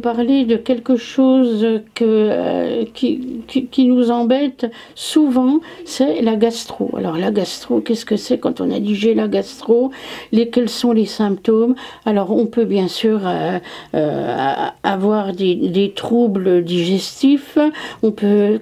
parler de quelque chose qui nous embête souvent, c'est la gastro. Alors la gastro, qu'est-ce que c'est quand on a dit j'ai la gastro? Quels sont les symptômes? Alors on peut bien sûr avoir des troubles digestifs,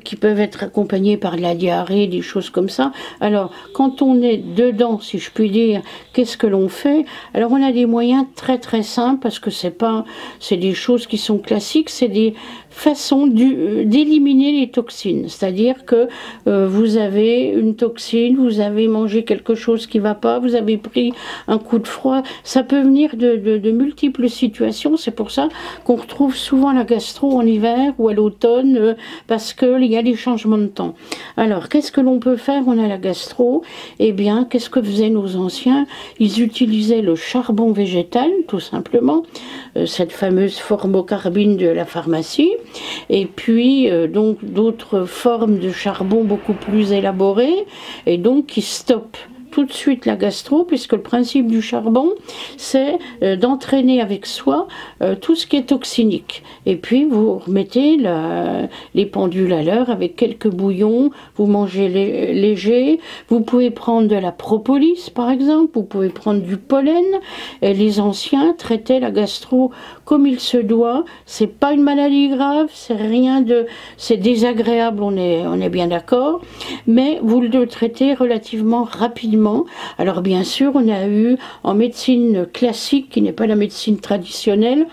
qui peuvent être accompagnés par de la diarrhée, des choses comme ça. Alors quand on est dedans, si je puis dire, qu'est-ce que l'on fait? Alors on a des moyens très très simples, parce que c'est des choses qui sont classiques, c'est des façons d'éliminer les toxines. C'est-à-dire que vous avez une toxine, vous avez mangé quelque chose qui ne va pas, vous avez pris un coup de froid. Ça peut venir de multiples situations. C'est pour ça qu'on retrouve souvent la gastro en hiver ou à l'automne, parce qu'il y a des changements de temps. Alors, qu'est-ce que l'on peut faire? On a la gastro. Eh bien, qu'est-ce que faisaient nos anciens? Ils utilisaient le charbon végétal, tout simplement, cette fameuse formocarbine de la pharmacie, et puis donc d'autres formes de charbon beaucoup plus élaborées, et donc qui stoppent tout de suite la gastro, puisque le principe du charbon, c'est d'entraîner avec soi tout ce qui est toxinique. Et puis vous remettez les pendules à l'heure avec quelques bouillons, vous mangez léger, vous pouvez prendre de la propolis par exemple, vous pouvez prendre du pollen. Et les anciens traitaient la gastro comme il se doit. C'est pas une maladie grave, c'est désagréable, on est bien d'accord, mais vous le traitez relativement rapidement. Alors bien sûr, on a eu en médecine classique, qui n'est pas la médecine traditionnelle,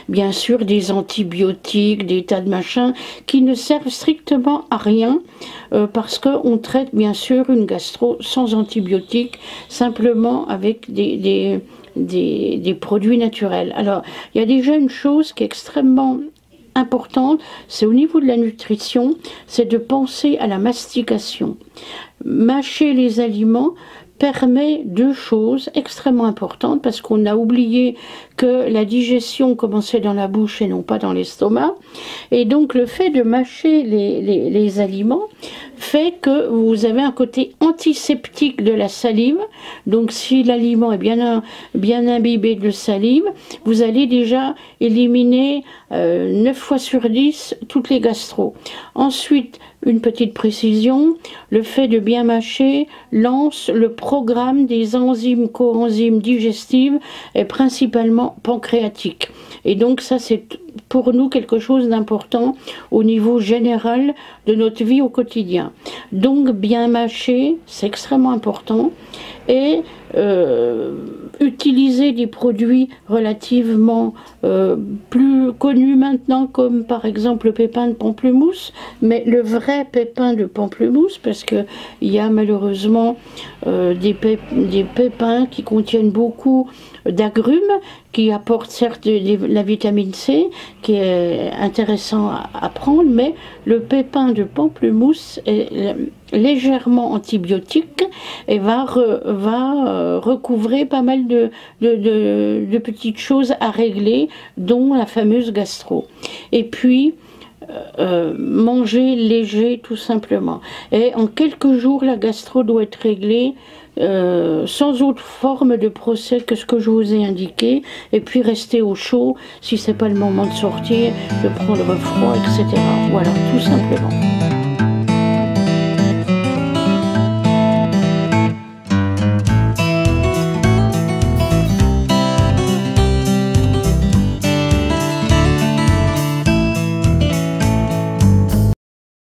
bien sûr des antibiotiques, des tas de machins qui ne servent strictement à rien, parce qu'on traite bien sûr une gastro sans antibiotiques, simplement avec des produits naturels. Alors il y a déjà une chose qui est extrêmement importante, c'est au niveau de la nutrition, c'est de penser à la mastication. Mâcher les aliments permet deux choses extrêmement importantes, parce qu'on a oublié que la digestion commençait dans la bouche et non pas dans l'estomac, et donc le fait de mâcher les aliments fait que vous avez un côté antiseptique de la salive. Donc si l'aliment est bien imbibé de salive, vous allez déjà éliminer 9 fois sur 10 toutes les gastro. Ensuite, une petite précision, le fait de bien mâcher lance le programme des enzymes, coenzymes digestives, et principalement pancréatiques. Et donc ça, c'est pour nous quelque chose d'important au niveau général de notre vie au quotidien. Donc bien mâcher, c'est extrêmement important. Et utiliser des produits relativement plus connus maintenant, comme par exemple le pépin de pamplemousse, mais le vrai pépin de pamplemousse, parce qu'il y a malheureusement des pépins qui contiennent beaucoup d'agrumes, qui apportent certes la vitamine C, qui est intéressant à prendre, mais le pépin de pamplemousse est légèrement antibiotique et va recouvrer pas mal de petites choses à régler, dont la fameuse gastro. Et puis manger léger, tout simplement. Et en quelques jours, la gastro doit être réglée, sans autre forme de procès que ce que je vous ai indiqué, et puis rester au chaud si c'est pas le moment de sortir, de prendre froid, etc. Voilà, tout simplement.